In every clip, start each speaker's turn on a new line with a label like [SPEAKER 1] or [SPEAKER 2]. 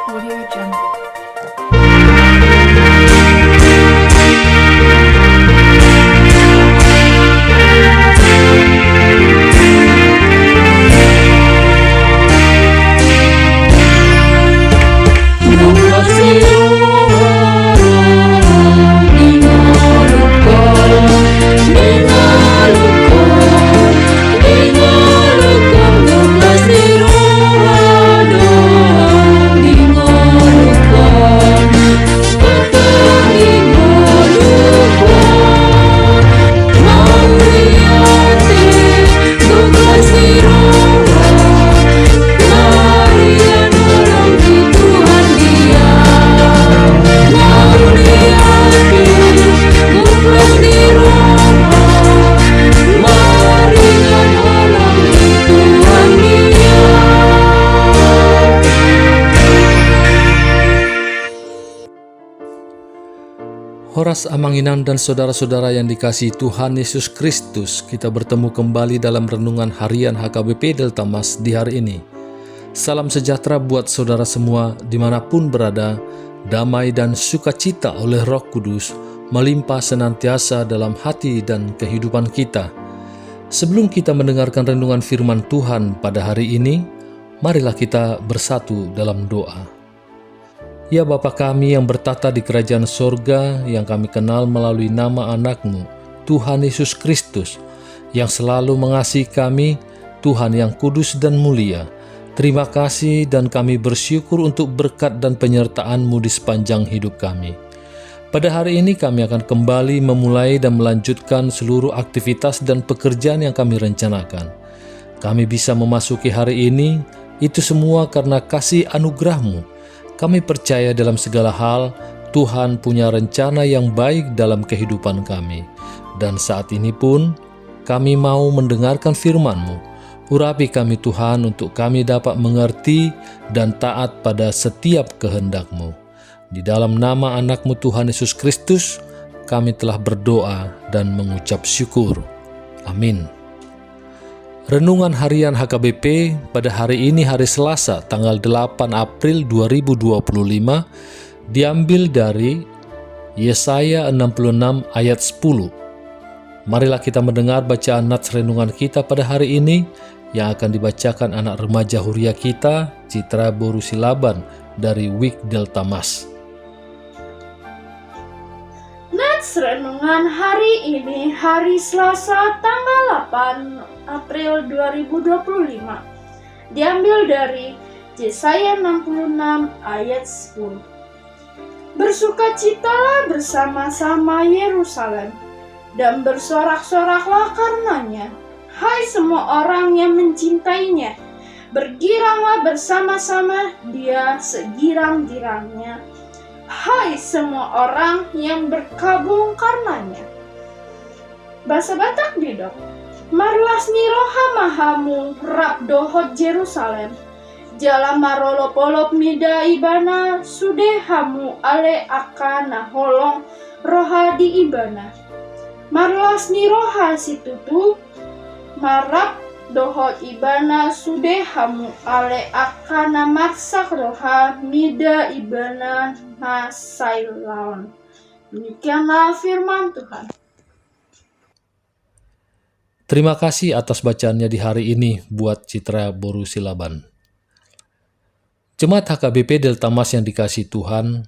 [SPEAKER 1] Audio Jungle.
[SPEAKER 2] Horas Amanginan dan saudara-saudara yang dikasihi Tuhan Yesus Kristus, kita bertemu kembali dalam renungan harian HKBP Delta Mas di hari ini. Salam sejahtera buat saudara semua dimanapun berada, damai dan sukacita oleh Roh Kudus melimpah senantiasa dalam hati dan kehidupan kita. Sebelum kita mendengarkan renungan firman Tuhan pada hari ini, marilah kita bersatu dalam doa. Ya Bapa kami yang bertata di kerajaan sorga, yang kami kenal melalui nama anak-Mu, Tuhan Yesus Kristus, yang selalu mengasihi kami, Tuhan yang kudus dan mulia. Terima kasih dan kami bersyukur untuk berkat dan penyertaan-Mu di sepanjang hidup kami. Pada hari ini kami akan kembali memulai dan melanjutkan seluruh aktivitas dan pekerjaan yang kami rencanakan. Kami bisa memasuki hari ini, itu semua karena kasih anugerah-Mu. Kami percaya dalam segala hal, Tuhan punya rencana yang baik dalam kehidupan kami. Dan saat ini pun, kami mau mendengarkan firman-Mu. Urapi kami Tuhan untuk kami dapat mengerti dan taat pada setiap kehendak-Mu. Di dalam nama anak-Mu Tuhan Yesus Kristus, kami telah berdoa dan mengucap syukur. Amin. Renungan harian HKBP pada hari ini hari Selasa tanggal 8 April 2025 diambil dari Yesaya 66 ayat 10. Marilah kita mendengar bacaan nats renungan kita pada hari ini yang akan dibacakan anak remaja huria kita, Citra Boru Silaban dari WIK Delta Mas.
[SPEAKER 3] Renungan hari ini hari Selasa tanggal 8 April 2025 diambil dari Yesaya 66 ayat 10. Bersukacitalah bersama-sama Yerusalem dan bersorak-soraklah karenanya, hai semua orang yang mencintainya. Bergiranglah bersama-sama dia segirang-girangnya, hai semua orang yang berkabung karenanya. Bahasa Batak Bidok. Marilah niroha mahamu rap dohot Jerusalem, jala marolop-olop mida ibana sudehamu ale akana holong roha di ibana. Marilah niroha situtu marap dohot ibana sudehamu ale akana marsak roha mida ibana nasailaon. Demikianlah firman Tuhan.
[SPEAKER 2] Terima kasih atas bacaannya di hari ini buat Citra Boru Silaban. Jemaat HKBP Delta Mas yang dikasihi Tuhan,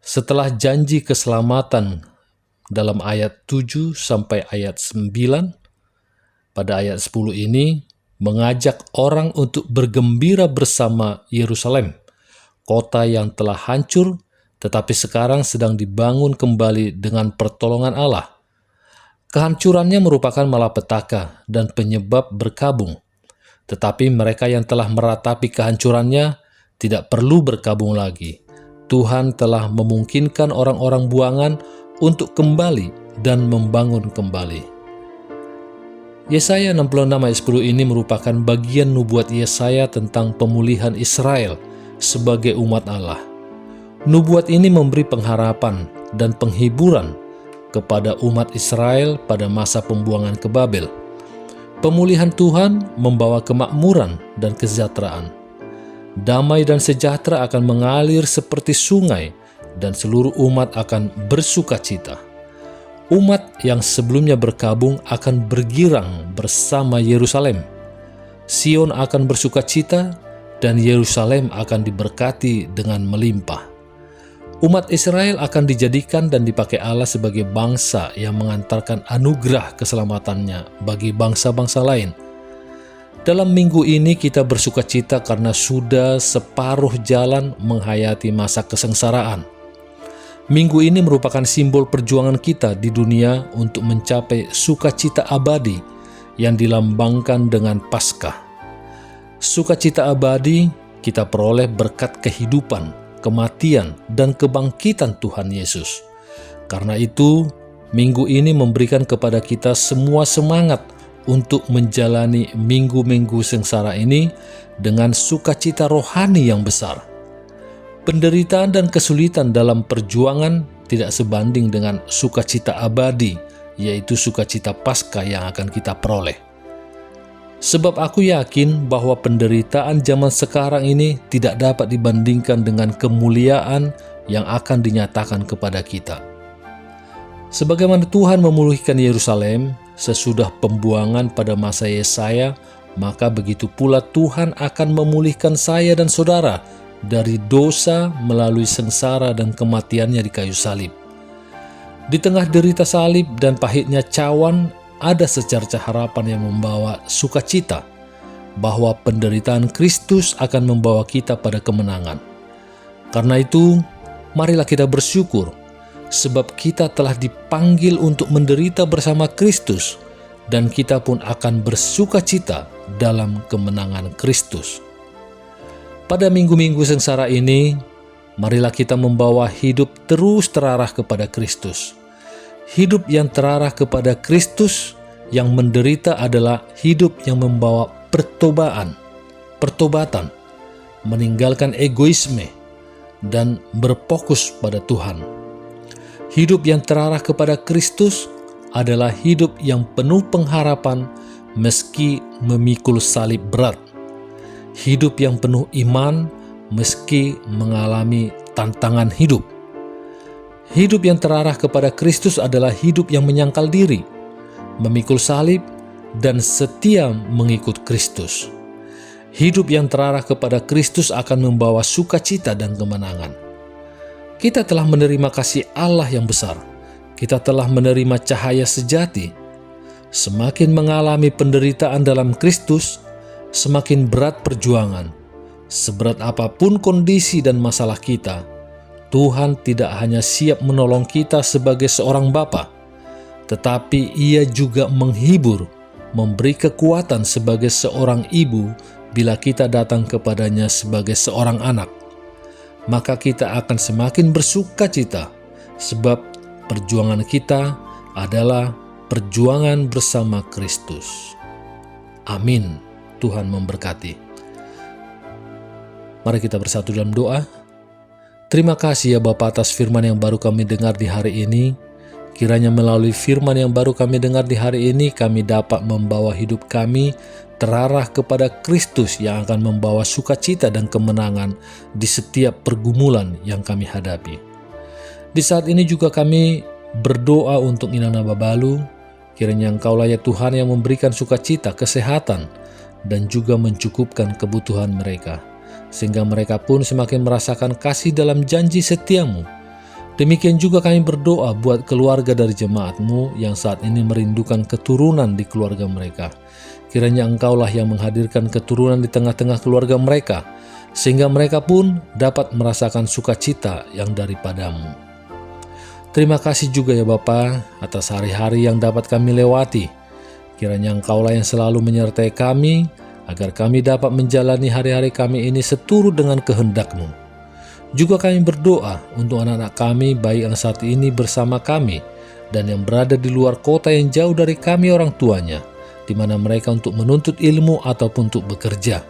[SPEAKER 2] setelah janji keselamatan dalam ayat 7 sampai ayat 9, pada ayat 10 ini mengajak orang untuk bergembira bersama Yerusalem, kota yang telah hancur tetapi sekarang sedang dibangun kembali dengan pertolongan Allah. Kehancurannya merupakan malapetaka dan penyebab berkabung. Tetapi mereka yang telah meratapi kehancurannya tidak perlu berkabung lagi. Tuhan telah memungkinkan orang-orang buangan untuk kembali dan membangun kembali. Yesaya 66 ayat 10 ini merupakan bagian nubuat Yesaya tentang pemulihan Israel sebagai umat Allah. Nubuat ini memberi pengharapan dan penghiburan kepada umat Israel pada masa pembuangan ke Babel. Pemulihan Tuhan membawa kemakmuran dan kesejahteraan. Damai dan sejahtera akan mengalir seperti sungai, dan seluruh umat akan bersukacita. Umat yang sebelumnya berkabung akan bergirang bersama Yerusalem. Sion akan bersukacita, dan Yerusalem akan diberkati dengan melimpah. Umat Israel akan dijadikan dan dipakai Allah sebagai bangsa yang mengantarkan anugerah keselamatannya bagi bangsa-bangsa lain. Dalam minggu ini kita bersukacita karena sudah separuh jalan menghayati masa kesengsaraan. Minggu ini merupakan simbol perjuangan kita di dunia untuk mencapai sukacita abadi yang dilambangkan dengan Paskah. Sukacita abadi kita peroleh berkat kehidupan, kematian, dan kebangkitan Tuhan Yesus. Karena itu, minggu ini memberikan kepada kita semua semangat untuk menjalani minggu-minggu sengsara ini dengan sukacita rohani yang besar. Penderitaan dan kesulitan dalam perjuangan tidak sebanding dengan sukacita abadi, yaitu sukacita Paskah yang akan kita peroleh. Sebab aku yakin bahwa penderitaan zaman sekarang ini tidak dapat dibandingkan dengan kemuliaan yang akan dinyatakan kepada kita. Sebagaimana Tuhan memulihkan Yerusalem sesudah pembuangan pada masa Yesaya, maka begitu pula Tuhan akan memulihkan saya dan saudara dari dosa melalui sengsara dan kematiannya di kayu salib. Di tengah derita salib dan pahitnya cawan, ada secercah harapan yang membawa sukacita bahwa penderitaan Kristus akan membawa kita pada kemenangan. Karena itu, marilah kita bersyukur sebab kita telah dipanggil untuk menderita bersama Kristus, dan kita pun akan bersukacita dalam kemenangan Kristus. Pada minggu-minggu sengsara ini, marilah kita membawa hidup terus terarah kepada Kristus. Hidup yang terarah kepada Kristus yang menderita adalah hidup yang membawa pertobatan, meninggalkan egoisme, dan berfokus pada Tuhan. Hidup yang terarah kepada Kristus adalah hidup yang penuh pengharapan meski memikul salib berat. Hidup yang penuh iman meski mengalami tantangan hidup. Hidup yang terarah kepada Kristus adalah hidup yang menyangkal diri, memikul salib, dan setia mengikut Kristus. Hidup yang terarah kepada Kristus akan membawa sukacita dan kemenangan. Kita telah menerima kasih Allah yang besar. Kita telah menerima cahaya sejati. Semakin mengalami penderitaan dalam Kristus, semakin berat perjuangan. Seberat apapun kondisi dan masalah kita, Tuhan tidak hanya siap menolong kita sebagai seorang bapa, tetapi Ia juga menghibur, memberi kekuatan sebagai seorang ibu bila kita datang kepadanya sebagai seorang anak. Maka kita akan semakin bersukacita, sebab perjuangan kita adalah perjuangan bersama Kristus. Amin. Tuhan memberkati. Mari kita bersatu dalam doa. Terima kasih ya Bapa atas firman yang baru kami dengar di hari ini. Kiranya melalui firman yang baru kami dengar di hari ini, kami dapat membawa hidup kami terarah kepada Kristus yang akan membawa sukacita dan kemenangan di setiap pergumulan yang kami hadapi. Di saat ini juga kami berdoa untuk Inana Babalu. Kiranya Engkaulah ya Tuhan yang memberikan sukacita, kesehatan, dan juga mencukupkan kebutuhan mereka, sehingga mereka pun semakin merasakan kasih dalam janji setiamu. Demikian juga kami berdoa buat keluarga dari jemaat-Mu yang saat ini merindukan keturunan di keluarga mereka. Kiranya Engkaulah yang menghadirkan keturunan di tengah-tengah keluarga mereka, sehingga mereka pun dapat merasakan sukacita yang daripada-Mu. Terima kasih juga ya Bapa atas hari-hari yang dapat kami lewati. Kiranya Engkaulah yang selalu menyertai kami, agar kami dapat menjalani hari-hari kami ini seturut dengan kehendak-Mu. Juga kami berdoa untuk anak-anak kami, baik yang saat ini bersama kami, dan yang berada di luar kota yang jauh dari kami orang tuanya, di mana mereka untuk menuntut ilmu ataupun untuk bekerja.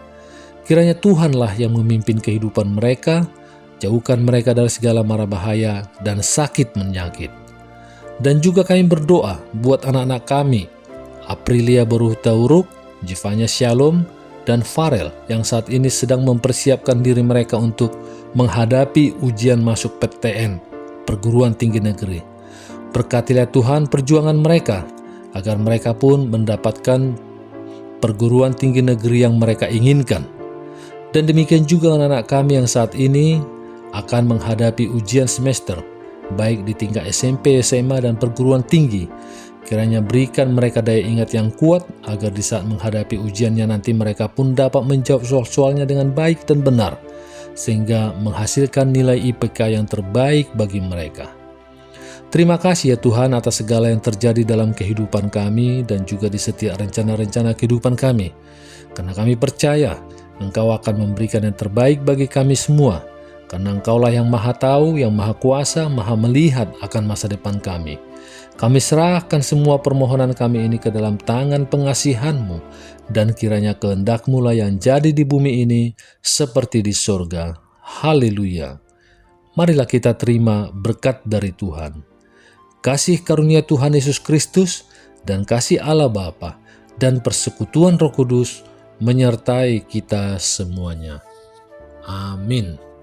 [SPEAKER 2] Kiranya Tuhanlah yang memimpin kehidupan mereka, jauhkan mereka dari segala mara bahaya dan sakit menyakit. Dan juga kami berdoa buat anak-anak kami, Aprilia Baruhtauruk, Jivanya Shalom, dan Farel yang saat ini sedang mempersiapkan diri mereka untuk menghadapi ujian masuk PTN, perguruan tinggi negeri. Berkatilah Tuhan perjuangan mereka, agar mereka pun mendapatkan perguruan tinggi negeri yang mereka inginkan. Dan demikian juga anak-anak kami yang saat ini akan menghadapi ujian semester, baik di tingkat SMP, SMA, dan perguruan tinggi. Kiranya berikan mereka daya ingat yang kuat, agar di saat menghadapi ujiannya nanti mereka pun dapat menjawab soal-soalnya dengan baik dan benar, sehingga menghasilkan nilai IPK yang terbaik bagi mereka. Terima kasih ya Tuhan atas segala yang terjadi dalam kehidupan kami dan juga di setiap rencana-rencana kehidupan kami. Karena kami percaya Engkau akan memberikan yang terbaik bagi kami semua. Karena Engkaulah yang Maha Tahu, yang Maha Kuasa, Maha Melihat akan masa depan kami. Kami serahkan semua permohonan kami ini ke dalam tangan pengasihan-Mu, dan kiranya kehendak-Mu lah yang jadi di bumi ini seperti di surga. Haleluya. Marilah kita terima berkat dari Tuhan. Kasih karunia Tuhan Yesus Kristus dan kasih Allah Bapa dan persekutuan Roh Kudus menyertai kita semuanya. Amin.